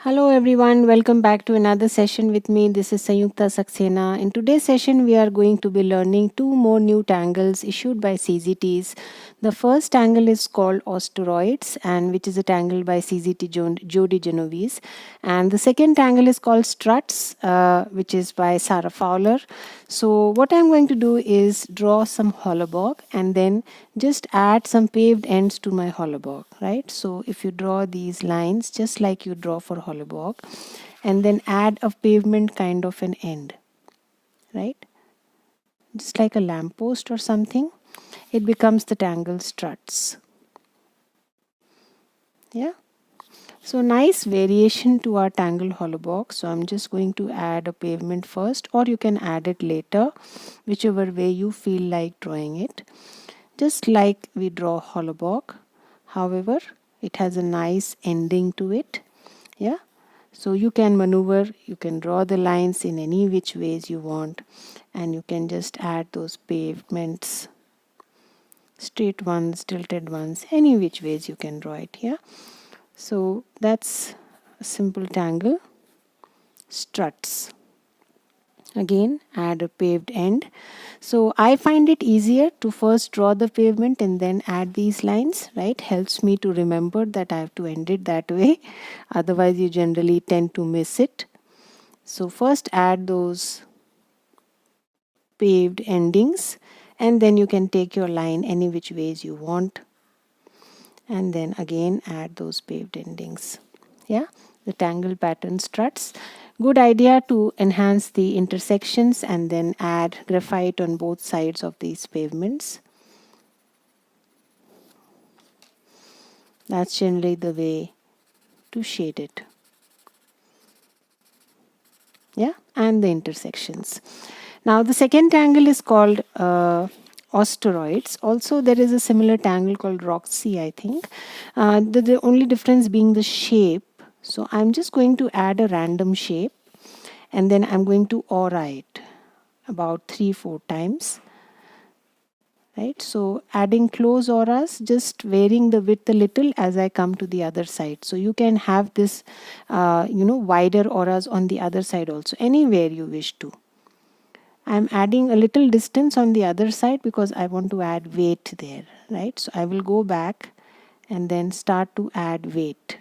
Hello everyone, welcome back to another session with me. This is Sanyukta Saxena. In today's session, we are going to be learning two more new tangles issued by CZTs. The first tangle is called Asteroids, and which is a tangle by CZT Jody Genovese. And the second tangle is called Strutz, which is by Sarah Fowler. So what I'm going to do is draw some hollow block and then just add some paved ends to my hollow block, right? So if you draw these lines just like you draw for hollow block and then add a pavement kind of an end, right? Just like a lamppost or something, it becomes the tangle struts. Yeah. So nice variation to our tangle hollow block. So I'm just going to add a pavement first, or you can add it later, whichever way you feel like drawing it. Just like we draw hollow block, however, it has a nice ending to it. Yeah. So you can maneuver, you can draw the lines in any which ways you want, and you can just add those pavements, straight ones, tilted ones, any which ways you can draw it. Yeah. So that's a simple tangle. Struts. Again, add a paved end. So I find it easier to first draw the pavement and then add these lines, right? Helps me to remember that I have to end it that way. Otherwise, you generally tend to miss it. So first add those paved endings, and then you can take your line any which ways you want. And then again add those paved endings. Yeah, the tangle pattern struts. Good idea to enhance the intersections and then add graphite on both sides of these pavements. That's generally the way to shade it. Yeah, and the intersections. Now the second tangle is called Asteroids. Also there is a similar tangle called Roxy, I think. The only difference being the shape. So I'm just going to add a random shape and then I'm going to aura it about 3-4 times. Right, so adding close auras, just varying the width a little as I come to the other side. So you can have this, wider auras on the other side also, anywhere you wish to. I'm adding a little distance on the other side because I want to add weight there, right? So I will go back and then start to add weight.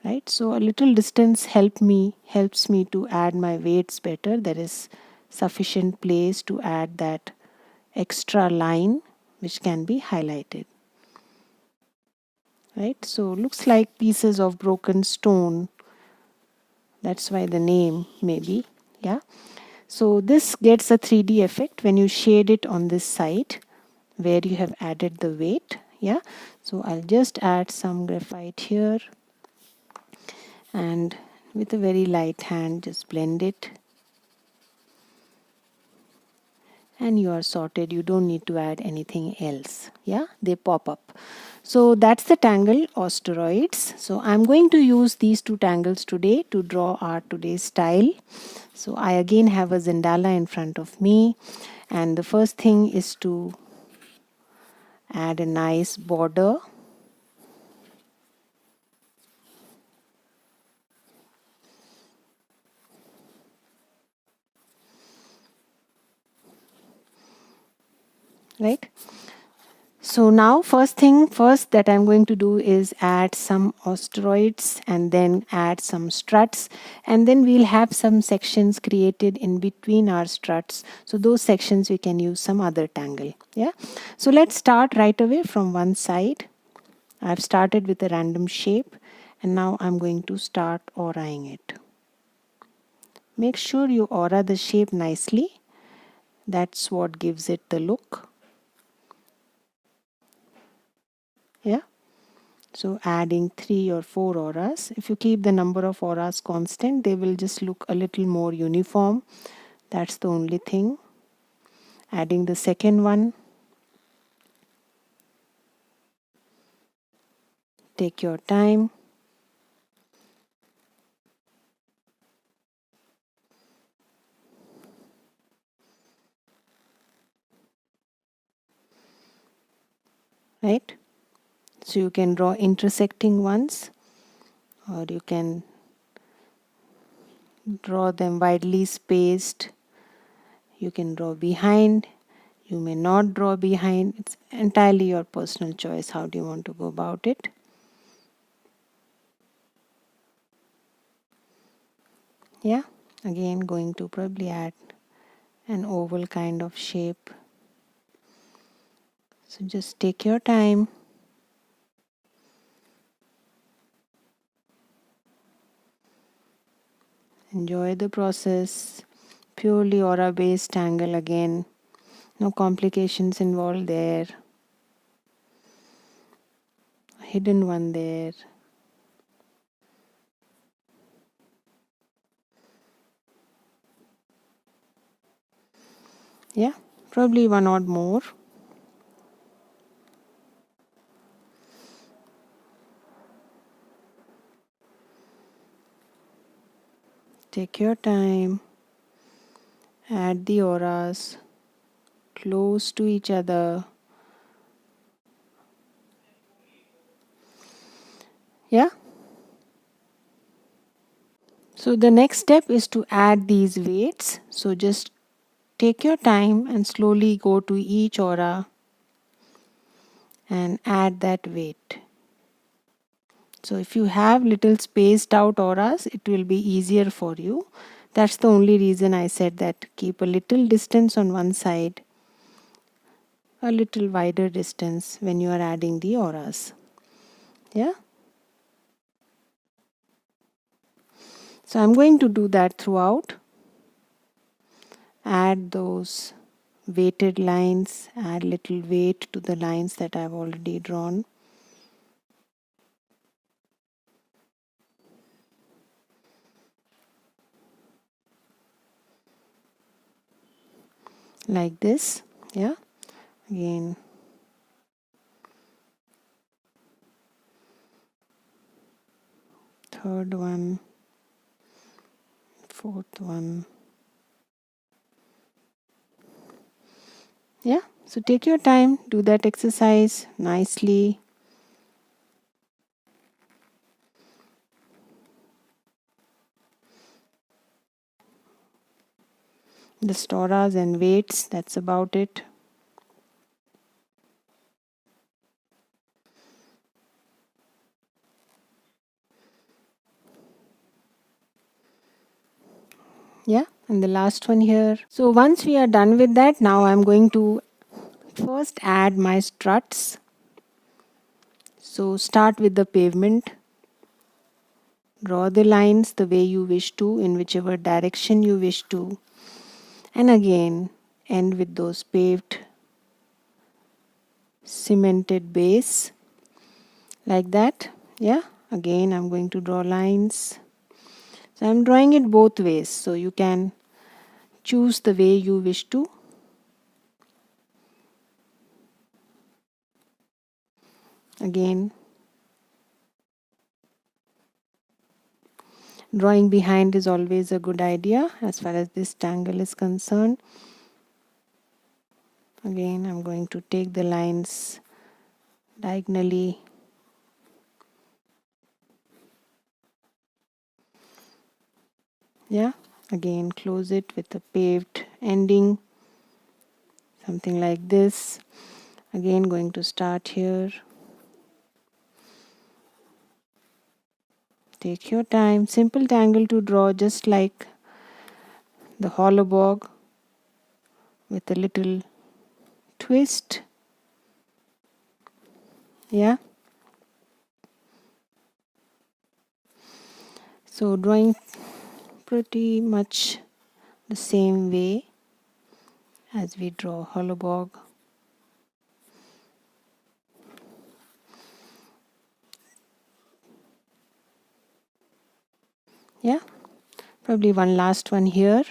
Right, so a little distance helps me to add my weights better. There is sufficient place to add that extra line which can be highlighted. Right, so looks like pieces of broken stone. That's why the name maybe. Yeah. So this gets a 3D effect when you shade it on this side where you have added the weight. Yeah. So I'll just add some graphite here and with a very light hand just blend it. And you are sorted. You don't need to add anything else. Yeah, they pop up. So that's the tangle Asteroids. So I'm going to use these two tangles today to draw our today's style. So I again have a Zentangle in front of me, and the first thing is to add a nice border. Right. So now first thing first that I'm going to do is add some asteroids and then add some struts, and then we'll have some sections created in between our struts. So those sections we can use some other tangle. Yeah. So let's start right away from one side. I've started with a random shape and now I'm going to start auraing it. Make sure you aura the shape nicely. That's what gives it the look. Yeah. So adding 3 or 4 auras. If you keep the number of auras constant, they will just look a little more uniform. That's the only thing. Adding the second one. Take your time. Right? So you can draw intersecting ones or you can draw them widely spaced. You can draw behind, you may not draw behind. It's entirely your personal choice. How do you want to go about it? Yeah, again going to probably add an oval kind of shape. So just take your time. Enjoy the process. Purely aura based tangle again. No complications involved there. Hidden one there. Yeah, probably one odd more. Take your time. Add the auras close to each other. Yeah. So the next step is to add these weights. So just take your time and slowly go to each aura and add that weight. So if you have little spaced out auras, it will be easier for you. That's the only reason I said that keep a little distance on one side, a little wider distance when you are adding the auras. Yeah. So I'm going to do that throughout. Add those weighted lines, add little weight to the lines that I've already drawn. Like this. Yeah. Again. Third one. Fourth one. Yeah. So take your time, do that exercise nicely. The storas and weights, that's about it. Yeah, and the last one here. So once we are done with that, now I'm going to first add my struts. So start with the pavement. Draw the lines the way you wish to, in whichever direction you wish to. And again, end with those paved cemented base. Like that. Yeah, again I'm going to draw lines. So I'm drawing it both ways, so you can choose the way you wish to. Again, drawing behind is always a good idea as far as this tangle is concerned. Again, I'm going to take the lines diagonally. Yeah, again close it with a paved ending, something like this. Again going to start here. Take your time. Simple tangle to draw, just like the hollow bog with a little twist. Yeah. So drawing pretty much the same way as we draw hollow bog. Yeah. Probably one last one here.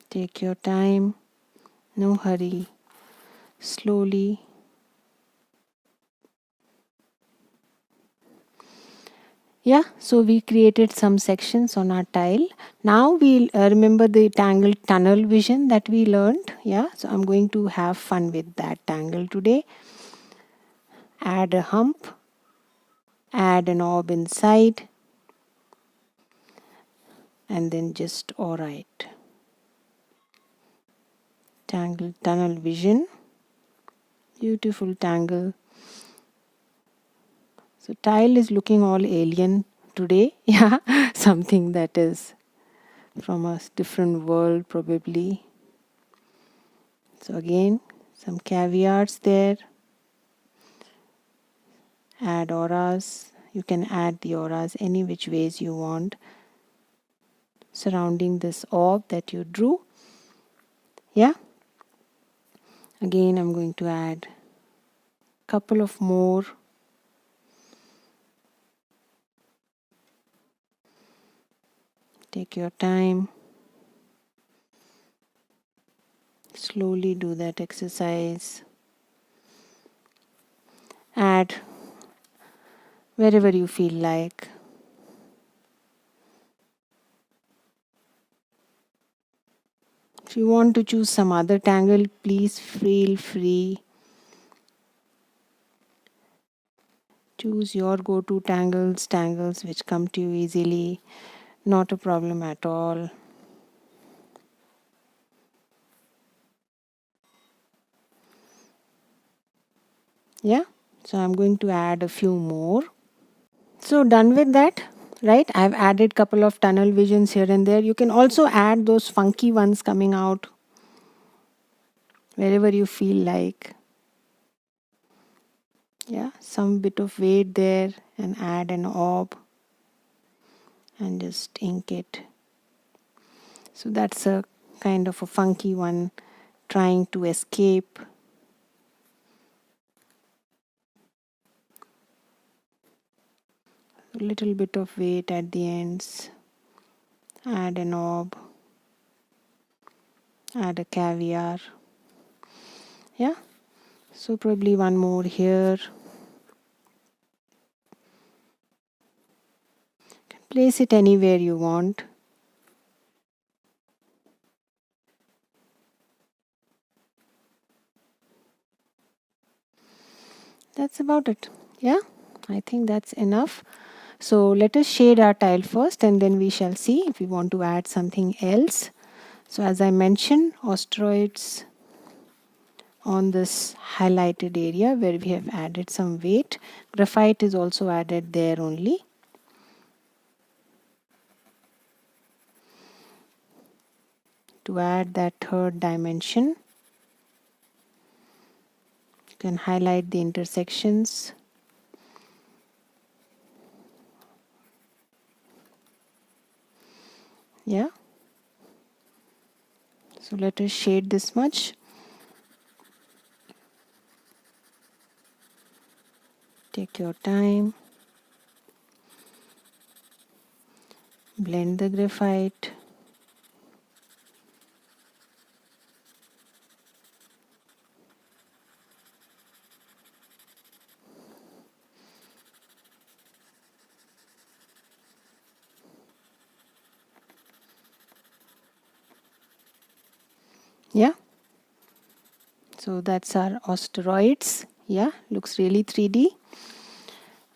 Take your time, no hurry, slowly. Yeah, so we created some sections on our tile. Now we'll remember the tangle tunnel vision that we learned. Yeah, so I'm going to have fun with that tangle today. Add a hump, add an orb inside, and then just alright. Tangle tunnel vision. Beautiful tangle. So tile is looking all alien today. Yeah, something that is from a different world probably. So again, some caveats there. Add auras. You can add the auras any which ways you want surrounding this orb that you drew. Yeah. Again, I'm going to add a couple of more. Take your time. Slowly do that exercise. Add wherever you feel like. If you want to choose some other tangle, please feel free. Choose your go-to tangles which come to you easily. Not a problem at all. Yeah, so I'm going to add a few more. So done with that, right? I've added couple of tunnel visions here and there. You can also add those funky ones coming out wherever you feel like. Yeah, some bit of weight there and add an orb and just ink it. So that's a kind of a funky one trying to escape. A little bit of weight at the ends. Add an orb. Add a caviar. Yeah, so probably one more here. Place it anywhere you want. That's about it. Yeah, I think that's enough. So let us shade our tile first and then we shall see if we want to add something else. So as I mentioned, asteroids on this highlighted area where we have added some weight. Graphite is also added there only. To add that third dimension, you can highlight the intersections. Yeah. So let us shade this much. Take your time. Blend the graphite. Yeah. So that's our asteroids. Yeah, looks really 3D.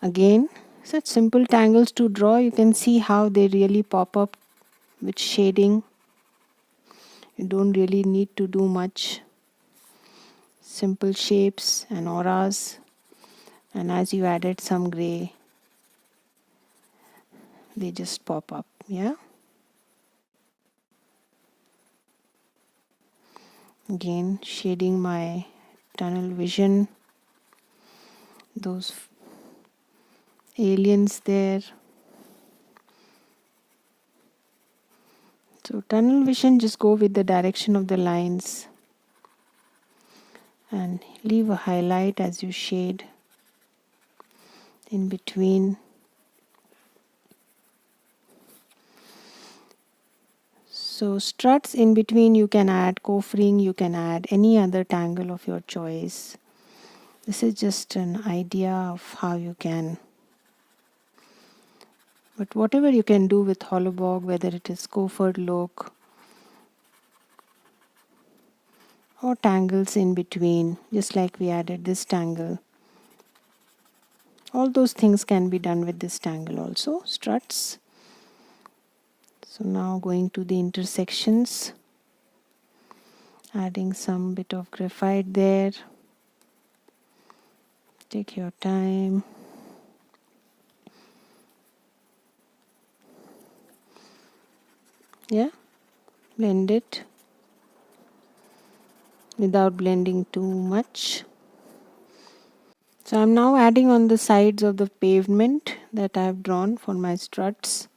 Again, such simple tangles to draw. You can see how they really pop up with shading. You don't really need to do much. Simple shapes and auras. And as you added some gray, they just pop up. Yeah. Again, shading my tunnel vision. Those aliens there. So tunnel vision, just go with the direction of the lines and leave a highlight as you shade in between. So struts in between, you can add coffering, you can add any other tangle of your choice. This is just an idea of how you can But whatever you can do with hollow bog, whether it is coffered look or tangles in between, just like we added this tangle. All those things can be done with this tangle also, struts. So now going to the intersections, adding some bit of graphite there. Take your time. Yeah, blend it without blending too much. So I'm now adding on the sides of the pavement that I have drawn for my struts.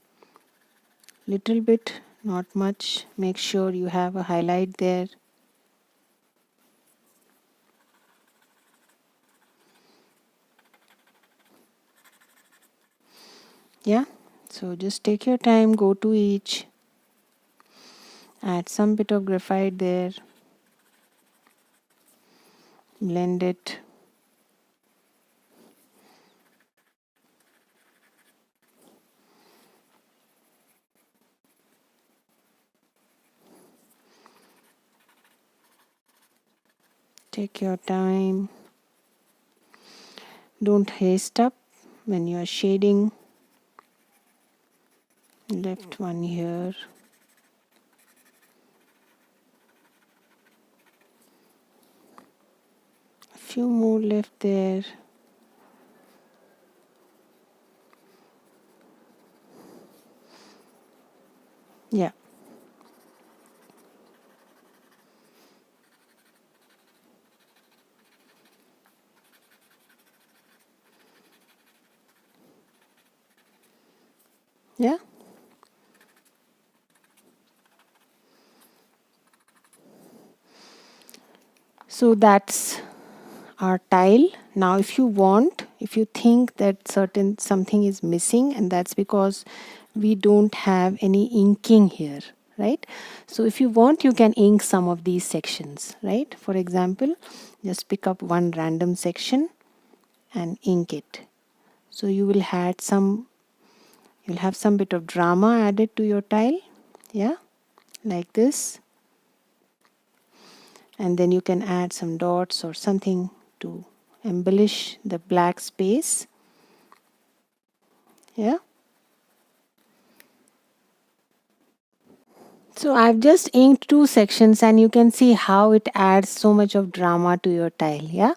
Little bit, not much. Make sure you have a highlight there. Yeah, so just take your time, go to each. Add some bit of graphite there. Blend it. Take your time. Don't haste up when you are shading. Left one here. A few more left there. Yeah. Yeah. So that's our tile. Now if you want, if you think that something is missing, and that's because we don't have any inking here, right? So if you want, you can ink some of these sections, right? For example, just pick up one random section and ink it. So you will have some bit of drama added to your tile, yeah, like this. And then you can add some dots or something to embellish the black space. Yeah. So I've just inked two sections and you can see how it adds so much of drama to your tile. Yeah.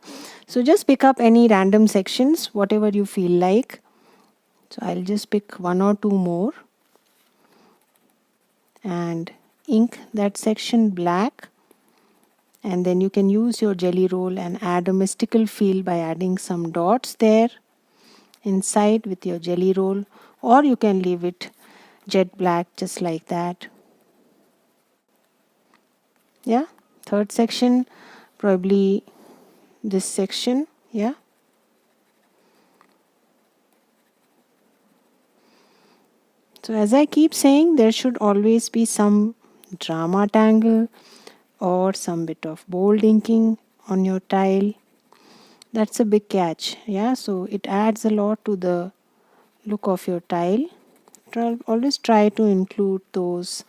So just pick up any random sections, whatever you feel like. So I'll just pick one or two more and ink that section black. And then you can use your jelly roll and add a mystical feel by adding some dots there inside with your jelly roll, or you can leave it jet black just like that. Yeah, third section, probably this section. Yeah, so as I keep saying, there should always be some drama tangle or some bit of bold inking on your tile. That's a big catch. Yeah, so it adds a lot to the look of your tile. Always try to include those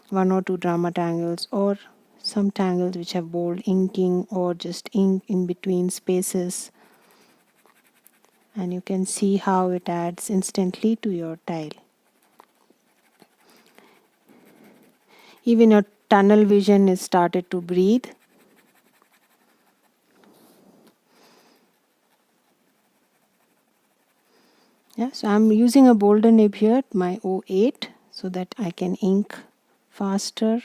one or two drama tangles or some tangles which have bold inking or just ink in between spaces, and you can see how it adds instantly to your tile. Even your tunnel vision is started to breathe. Yeah, so I'm using a bolder nib here, my O8, so that I can ink faster.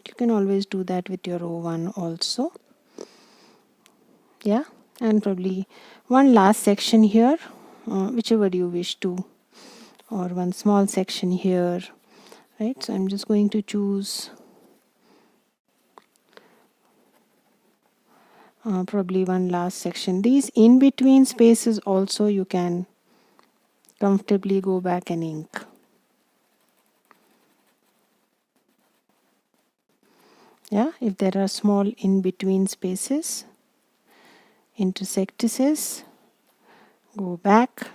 You can always do that with your O1 also. Yeah, and probably one last section here, whichever you wish to, or one small section here, right? So I'm just going to choose probably one last section. These in between spaces also you can comfortably go back and ink. Yeah, if there are small in between spaces, intersectices, go back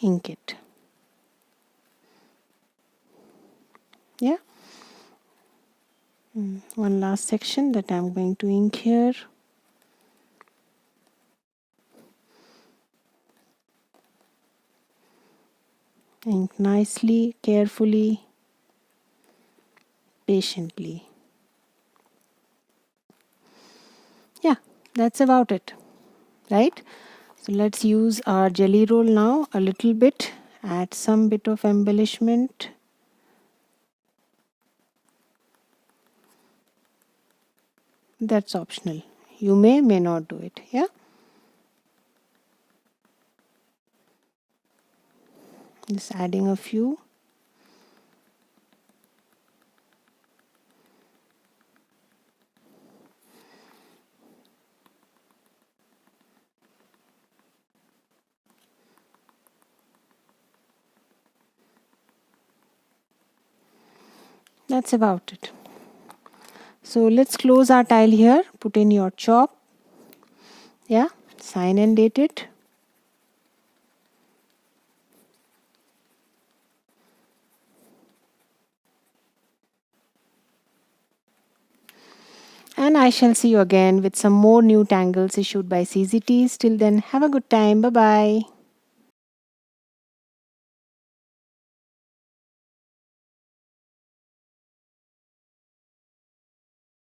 ink it. Yeah. One last section that I'm going to ink here. Ink nicely, carefully, patiently. Yeah, that's about it, right? So let's use our jelly roll now a little bit, add some bit of embellishment. That's optional. You may not do it. Yeah. Just adding a few. That's about it. So let's close our tile here. Put in your chalk. Yeah. Sign and date it. And I shall see you again with some more new tangles issued by CZT. Till then, have a good time. Bye bye.